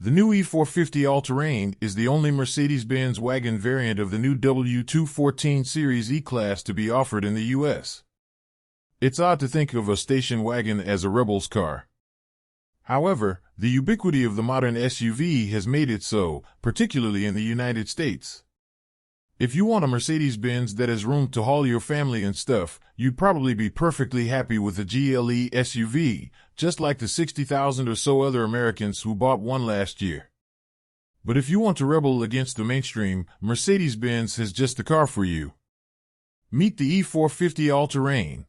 The new E450 All-Terrain is the only Mercedes-Benz wagon variant of the new W214 series E-Class to be offered in the U.S. It's odd to think of a station wagon as a rebel's car. However, the ubiquity of the modern SUV has made it so, particularly in the United States. If you want a Mercedes-Benz that has room to haul your family and stuff, you'd probably be perfectly happy with a GLE SUV, just like the 60,000 or so other Americans who bought one last year. But if you want to rebel against the mainstream, Mercedes-Benz has just the car for you. Meet the E450 All-Terrain.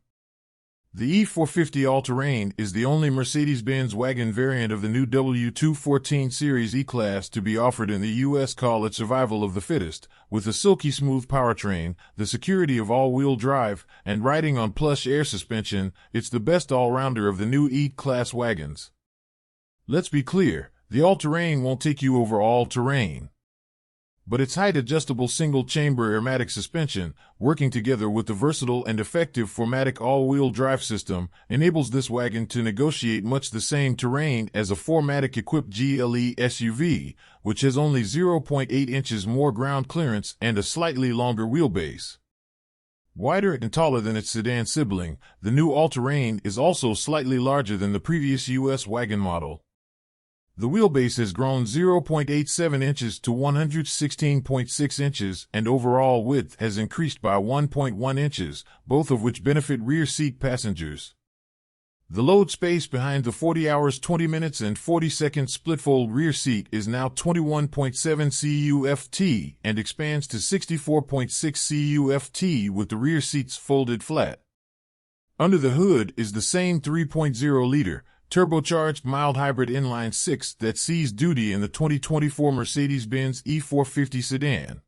The E450 All-Terrain is the only Mercedes-Benz wagon variant of the new W214 series E-Class to be offered in the U.S. Call it survival of the fittest, with a silky smooth powertrain, the security of all-wheel drive, and riding on plush air suspension. It's the best all-rounder of the new E-Class wagons. Let's be clear, the All-Terrain won't take you over all terrain. But its height-adjustable single-chamber airmatic suspension, working together with the versatile and effective 4MATIC all-wheel drive system, enables this wagon to negotiate much the same terrain as a 4MATIC-equipped GLE SUV, which has only 0.8 inches more ground clearance and a slightly longer wheelbase. Wider and taller than its sedan sibling, the new All-Terrain is also slightly larger than the previous U.S. wagon model. The wheelbase has grown 0.87 inches to 116.6 inches, and overall width has increased by 1.1 inches, both of which benefit rear seat passengers. The load space behind the 40 hours 20 minutes and 40-second split-fold rear seat is now 21.7 CUFT and expands to 64.6 CUFT with the rear seats folded flat. Under the hood is the same 3.0-liter, turbocharged mild hybrid inline-six that sees duty in the 2024 Mercedes-Benz E450 sedan.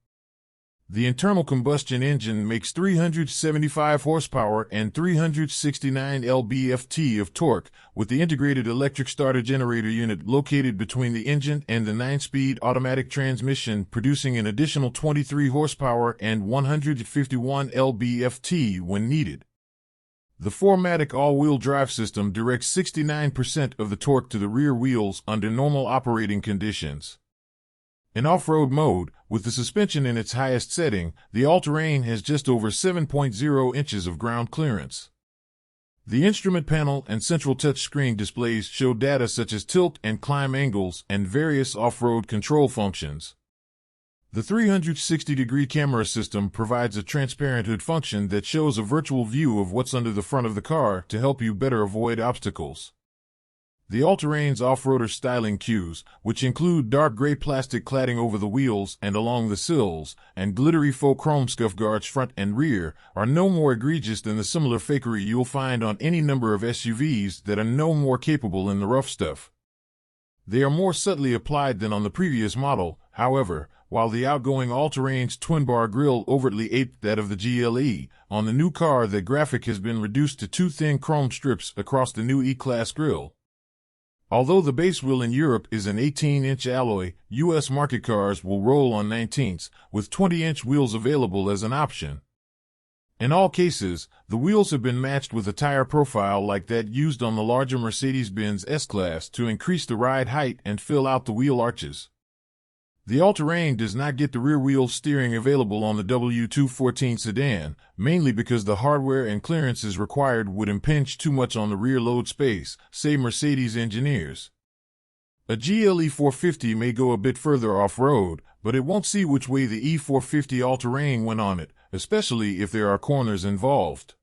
The internal combustion engine makes 375 horsepower and 369 lb-ft of torque, with the integrated electric starter generator unit located between the engine and the 9-speed automatic transmission producing an additional 23 horsepower and 151 lb-ft when needed. The 4MATIC all-wheel drive system directs 69% of the torque to the rear wheels under normal operating conditions. In off-road mode, with the suspension in its highest setting, the All-Terrain has just over 7.0 inches of ground clearance. The instrument panel and central touchscreen displays show data such as tilt and climb angles and various off-road control functions. The 360-degree camera system provides a transparent hood function that shows a virtual view of what's under the front of the car to help you better avoid obstacles. The All-Terrain's off-roader styling cues, which include dark gray plastic cladding over the wheels and along the sills, and glittery faux chrome scuff guards front and rear, are no more egregious than the similar fakery you'll find on any number of SUVs that are no more capable in the rough stuff. They are more subtly applied than on the previous model, however. While the outgoing All-Terrain's twin-bar grille overtly aped that of the GLE, on the new car the graphic has been reduced to two thin chrome strips across the new E-Class grille. Although the base wheel in Europe is an 18-inch alloy, U.S. market cars will roll on 19s, with 20-inch wheels available as an option. In all cases, the wheels have been matched with a tire profile like that used on the larger Mercedes-Benz S-Class to increase the ride height and fill out the wheel arches. The All-Terrain does not get the rear-wheel steering available on the W214 sedan, mainly because the hardware and clearances required would impinge too much on the rear load space, say Mercedes engineers. A GLE 450 may go a bit further off-road, but it won't see which way the E450 All-Terrain went on it, especially if there are corners involved.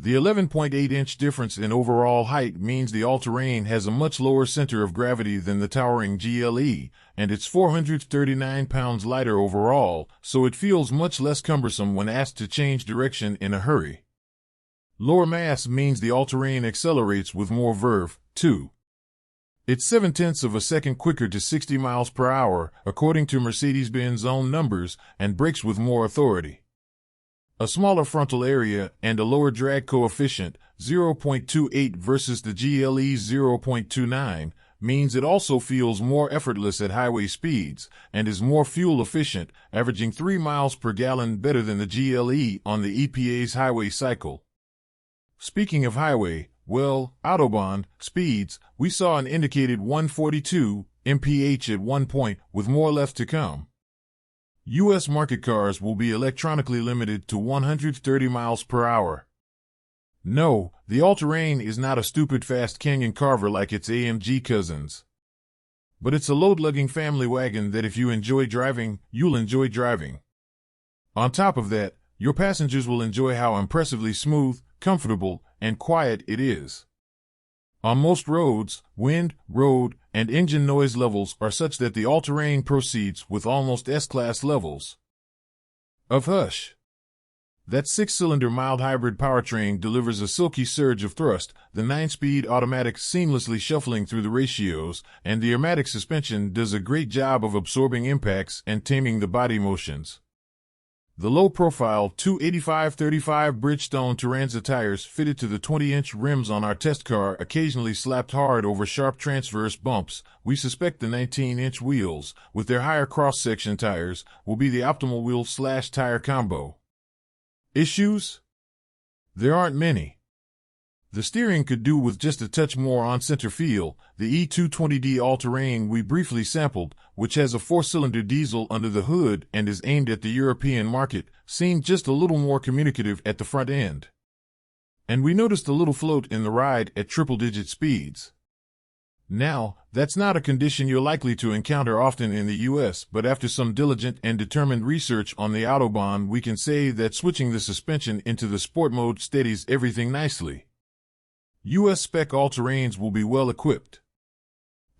The 11.8-inch difference in overall height means the All-Terrain has a much lower center of gravity than the towering GLE, and it's 439 pounds lighter overall, so it feels much less cumbersome when asked to change direction in a hurry. Lower mass means the All-Terrain accelerates with more verve, too. It's 0.7 of a second quicker to 60 miles per hour, according to Mercedes-Benz own numbers, and brakes with more authority. A smaller frontal area and a lower drag coefficient, 0.28 versus the GLE's 0.29, means it also feels more effortless at highway speeds and is more fuel efficient, averaging 3 miles per gallon better than the GLE on the EPA's highway cycle. Speaking of highway, well, Autobahn speeds, we saw an indicated 142 mph at one point, with more left to come. U.S. market cars will be electronically limited to 130 miles per hour. No, the all-terrain is not a stupid fast canyon carver like its AMG cousins. But it's a load-lugging family wagon that if you enjoy driving, you'll enjoy driving. On top of that, your passengers will enjoy how impressively smooth, comfortable, and quiet it is. On most roads, wind, road, and engine noise levels are such that the all-terrain proceeds with almost S-Class levels of hush. That six-cylinder mild hybrid powertrain delivers a silky surge of thrust, the 9-speed automatic seamlessly shuffling through the ratios, and the airmatic suspension does a great job of absorbing impacts and taming the body motions. The low-profile 285/35 Bridgestone Turanza tires fitted to the 20-inch rims on our test car occasionally slapped hard over sharp transverse bumps. We suspect the 19-inch wheels, with their higher cross-section tires, will be the optimal wheel/tire combo. Issues? There aren't many. The steering could do with just a touch more on-center feel. The E220D all-terrain we briefly sampled, which has a 4-cylinder diesel under the hood and is aimed at the European market, seemed just a little more communicative at the front end. And we noticed a little float in the ride at triple-digit speeds. Now, that's not a condition you're likely to encounter often in the U.S., but after some diligent and determined research on the Autobahn, we can say that switching the suspension into the sport mode steadies everything nicely. U.S. spec all-terrains will be well equipped.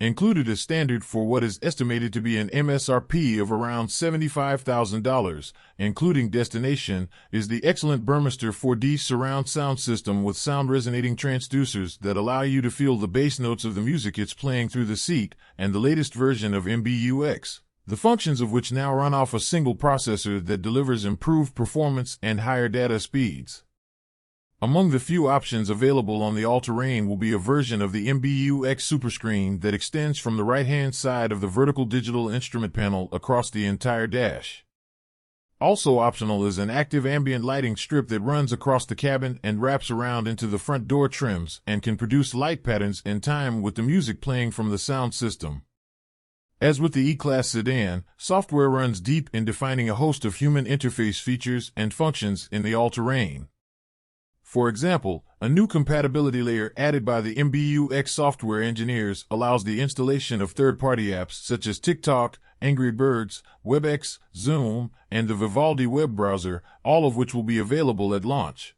Included as standard for what is estimated to be an MSRP of around $75,000, including destination, is the excellent Burmester 4D surround sound system with sound-resonating transducers that allow you to feel the bass notes of the music it's playing through the seat, and the latest version of MBUX, the functions of which now run off a single processor that delivers improved performance and higher data speeds. Among the few options available on the all-terrain will be a version of the MBUX Superscreen that extends from the right-hand side of the vertical digital instrument panel across the entire dash. Also optional is an active ambient lighting strip that runs across the cabin and wraps around into the front door trims and can produce light patterns in time with the music playing from the sound system. As with the E-Class sedan, software runs deep in defining a host of human interface features and functions in the all-terrain. For example, a new compatibility layer added by the MBUX software engineers allows the installation of third-party apps such as TikTok, Angry Birds, WebEx, Zoom, and the Vivaldi web browser, all of which will be available at launch.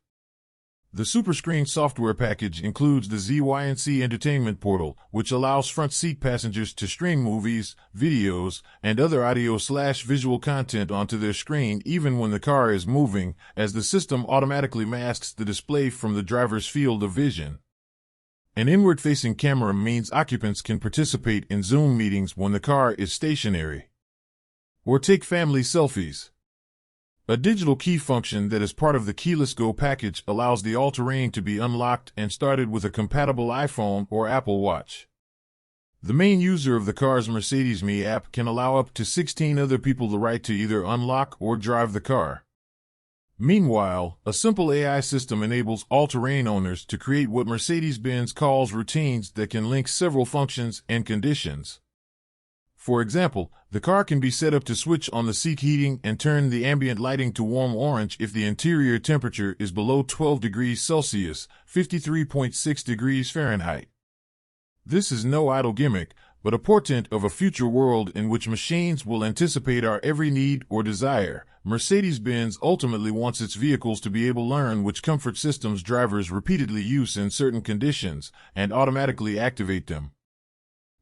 The Superscreen software package includes the ZYNC Entertainment Portal, which allows front-seat passengers to stream movies, videos, and other audio/visual content onto their screen even when the car is moving, as the system automatically masks the display from the driver's field of vision. An inward-facing camera means occupants can participate in Zoom meetings when the car is stationary. Or take family selfies. A digital key function that is part of the Keyless Go package allows the all-terrain to be unlocked and started with a compatible iPhone or Apple Watch. The main user of the car's Mercedes-Me app can allow up to 16 other people the right to either unlock or drive the car. Meanwhile, a simple AI system enables all-terrain owners to create what Mercedes-Benz calls routines that can link several functions and conditions. For example, the car can be set up to switch on the seat heating and turn the ambient lighting to warm orange if the interior temperature is below 12 degrees Celsius, 53.6 degrees Fahrenheit. This is no idle gimmick, but a portent of a future world in which machines will anticipate our every need or desire. Mercedes-Benz ultimately wants its vehicles to be able to learn which comfort systems drivers repeatedly use in certain conditions and automatically activate them.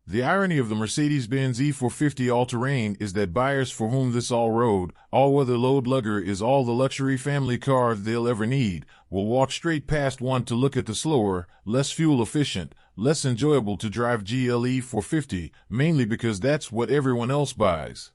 The irony of the Mercedes-Benz E450 all-terrain is that buyers for whom this all-road, all-weather load lugger is all the luxury family car they'll ever need, will walk straight past one to look at the slower, less fuel-efficient, less enjoyable to drive GL E450, mainly because that's what everyone else buys.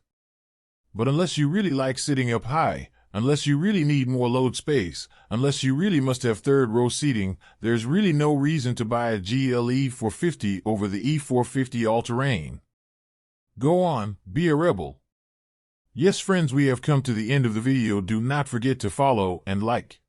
But unless you really like sitting up high, unless you really need more load space, unless you really must have third-row seating, there's really no reason to buy a GL E450 over the E450 all-terrain. Go on, be a rebel. Yes, friends, we have come to the end of the video. Do not forget to follow and like.